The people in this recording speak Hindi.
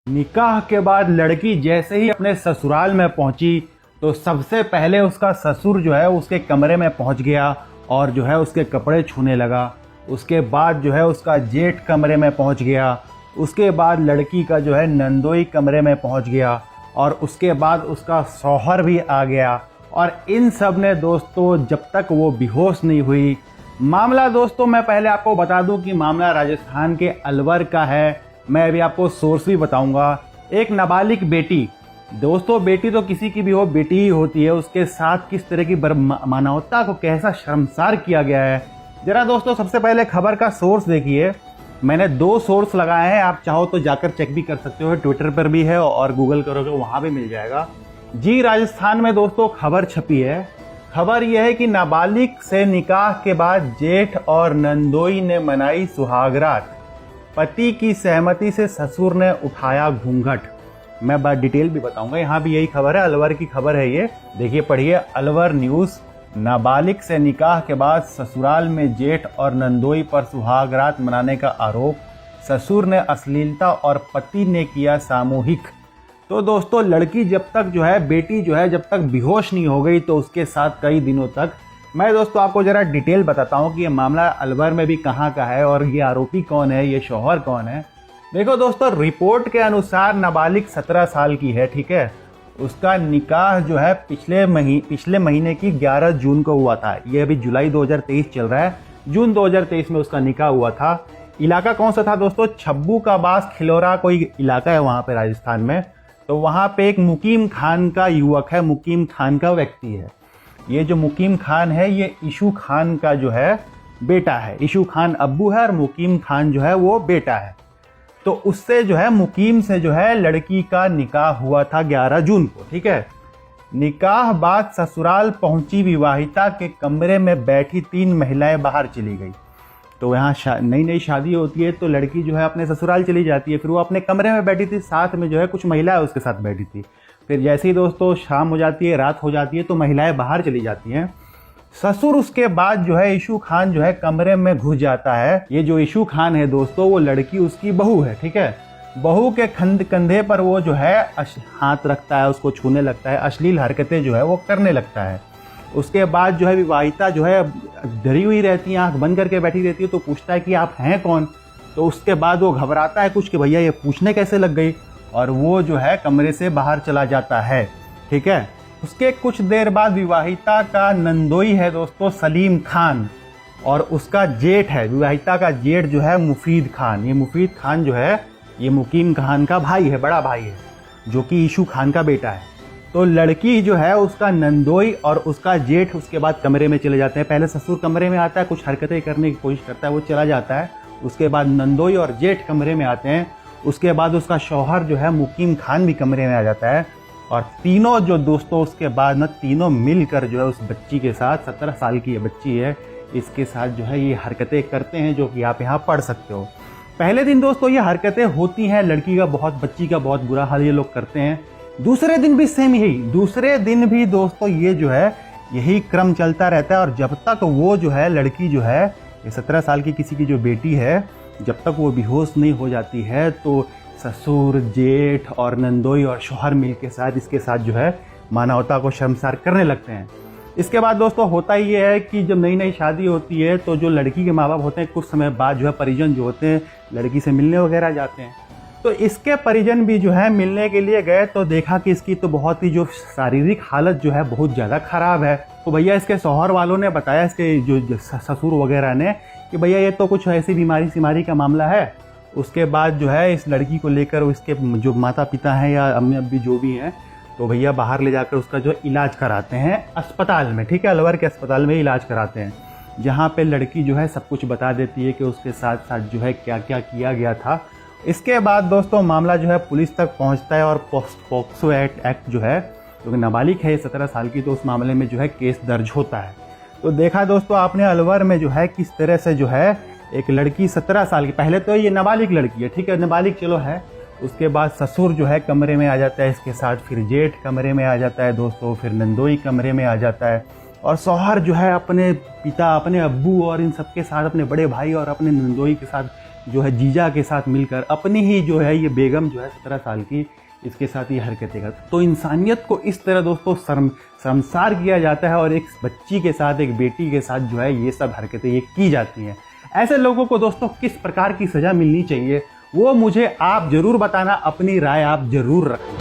निकाह के बाद लड़की जैसे ही अपने ससुराल में पहुंची तो सबसे पहले उसका ससुर जो है उसके कमरे में पहुंच गया और जो है उसके कपड़े छूने लगा। उसके बाद जो है उसका जेठ कमरे में पहुंच गया। उसके बाद लड़की का जो है नंदोई कमरे में पहुंच गया और उसके बाद उसका शौहर भी आ गया। और इन सब ने दोस्तों जब तक वो बेहोश नहीं हुई, मामला दोस्तों मैं पहले आपको बता दूं कि मामला राजस्थान के अलवर का है। मैं अभी आपको सोर्स भी बताऊंगा। एक नाबालिग बेटी, दोस्तों बेटी तो किसी की भी हो, बेटी ही होती है, उसके साथ किस तरह की मानवता को कैसा शर्मसार किया गया है। जरा दोस्तों सबसे पहले खबर का सोर्स देखिए। मैंने 2 सोर्स लगाए हैं, आप चाहो तो जाकर चेक भी कर सकते हो, ट्विटर पर भी है और गूगल करोगे वहां भी मिल जाएगा जी। राजस्थान में दोस्तों खबर छपी है। खबर यह है कि नाबालिग से निकाह के बाद जेठ और नंदोई ने मनाई सुहागरात। पति की सहमति से ससुर ने उठाया घूंघट। मैं बात डिटेल भी बताऊंगा, यहाँ भी यही खबर है, अलवर की खबर है ये। देखिए पढ़िए अलवर न्यूज़। नाबालिग से निकाह के बाद ससुराल में जेठ और नंदोई पर सुहागरात मनाने का आरोप, ससुर ने अश्लीलता और पति ने किया सामूहिक। तो दोस्तों लड़की जब तक जो है, बेटी जो है जब तक बेहोश नहीं हो गई तो उसके साथ कई दिनों तक। मैं दोस्तों आपको ज़रा डिटेल बताता हूँ कि ये मामला अलवर में भी कहाँ का है और ये आरोपी कौन है, ये शौहर कौन है। देखो दोस्तों रिपोर्ट के अनुसार नाबालिग 17 साल की है, ठीक है। उसका निकाह जो है पिछले महीने की 11 जून को हुआ था। ये अभी जुलाई 2023 चल रहा है, जून 2023 में उसका निकाह हुआ था। इलाका कौन सा था दोस्तों? छब्बू का बास खिलौरा कोई इलाका है वहाँ पे राजस्थान में। तो वहाँ पे एक मुकीम खान का युवक है, मुकीम खान का व्यक्ति है। ये जो मुकीम खान है ये इशू खान का जो है बेटा है। इशू खान अब्बू है और मुकीम खान जो है वो बेटा है। तो उससे जो है मुकीम से जो है लड़की का निकाह हुआ था 11 जून को, ठीक है। निकाह बाद ससुराल पहुंची विवाहिता के कमरे में बैठी 3 महिलाएं बाहर चली गई। तो यहाँ नई नई शादी होती है तो लड़की जो है अपने ससुराल चली जाती है, फिर वो अपने कमरे में बैठी थी, साथ में जो है कुछ महिलाएं उसके साथ बैठी थी। फिर जैसे ही दोस्तों शाम हो जाती है, रात हो जाती है तो महिलाएं बाहर चली जाती हैं। ससुर उसके बाद जो है इशू खान जो है कमरे में घुस जाता है। ये जो इशू खान है दोस्तों वो लड़की उसकी बहू है, ठीक है। बहू के कंधे पर वो जो है हाथ रखता है, उसको छूने लगता है, अश्लील हरकतें जो है वो करने लगता है। उसके बाद जो है विवाहिता जो है डरी हुई रहती है, आंख बंद करके बैठी रहती है। तो पूछता है कि आप हैं कौन? तो उसके बाद वो घबराता है कुछ कि भैया ये पूछने कैसे लग गई, और वो जो है कमरे से बाहर चला जाता है, ठीक है। उसके कुछ देर बाद विवाहिता का नंदोई है दोस्तों सलीम खान, और उसका जेठ है, विवाहिता का जेठ जो है मुफीद खान। ये मुफीद खान जो है ये मुकीम खान का भाई है, बड़ा भाई है, जो कि इशू खान का बेटा है। तो लड़की जो है उसका नंदोई और उसका जेठ उसके बाद कमरे में चले जाते हैं। पहले ससुर कमरे में आता है, कुछ हरकतें करने की कोशिश करता है, वो चला जाता है। उसके बाद नंदोई और जेठ कमरे में आते हैं। उसके बाद उसका शौहर जो है मुकीम खान भी कमरे में आ जाता है। और तीनों जो दोस्तों उसके बाद ना तीनों मिलकर जो है उस बच्ची के साथ, 17 साल की ये बच्ची है, इसके साथ जो है ये हरकतें करते हैं, जो कि आप यहाँ पढ़ सकते हो। पहले दिन दोस्तों ये हरकतें होती हैं, लड़की का बच्ची का बहुत बुरा हाल ये लोग करते हैं। दूसरे दिन भी सेम यही, दूसरे दिन भी दोस्तों ये जो है यही क्रम चलता रहता है। और जब तक वो जो है लड़की जो है ये 17 साल की किसी की जो बेटी है, जब तक वो बेहोश नहीं हो जाती है तो ससुर, जेठ और नंदोई और शौहर मिल के साथ इसके साथ जो है मानवता को शर्मसार करने लगते हैं। इसके बाद दोस्तों होता ये है कि जब नई नई शादी होती है तो जो लड़की के माँ बाप होते हैं कुछ समय बाद जो है परिजन जो होते हैं लड़की से मिलने वगैरह जाते हैं। तो इसके परिजन भी जो है मिलने के लिए गए तो देखा कि इसकी तो बहुत ही जो शारीरिक हालत जो है बहुत ज़्यादा ख़राब है। तो भैया इसके शौहर वालों ने बताया, इसके जो ससुर वगैरह ने, कि भैया ये तो कुछ ऐसी बीमारी का मामला है। उसके बाद जो है इस लड़की को लेकर इसके जो माता पिता हैं या अम्मी अब्बी जो भी हैं, तो भैया बाहर ले जाकर उसका जो इलाज कराते हैं अस्पताल में, ठीक है। अलवर के अस्पताल में इलाज कराते हैं, जहाँ पे लड़की जो है सब कुछ बता देती है कि उसके साथ साथ जो है क्या क्या किया गया था। इसके बाद दोस्तों मामला जो है पुलिस तक पहुँचता है और पोक्सो एक्ट जो है, क्योंकि नाबालिग है 17 साल की, तो उस मामले में जो है केस दर्ज होता है। तो देखा दोस्तों आपने अलवर में जो है किस तरह से जो है एक लड़की 17 साल की, पहले तो ये नाबालिग लड़की है, ठीक है, नाबालिग चलो है। उसके बाद ससुर जो है कमरे में आ जाता है इसके साथ, फिर जेठ कमरे में आ जाता है दोस्तों, फिर नंदोई कमरे में आ जाता है, और शौहर जो है अपने पिता, अपने अब्बू और इन सबके साथ, अपने बड़े भाई और अपने नंदोई के साथ जो है जीजा के साथ मिलकर अपनी ही जो है ये बेगम जो है 17 साल की, इसके साथ ये हरकतें करता। तो इंसानियत को इस तरह दोस्तों शर्मसार किया जाता है और एक बच्ची के साथ, एक बेटी के साथ जो है ये सब हरकतें ये की जाती हैं। ऐसे लोगों को दोस्तों किस प्रकार की सज़ा मिलनी चाहिए वो मुझे आप ज़रूर बताना, अपनी राय आप ज़रूर रखना।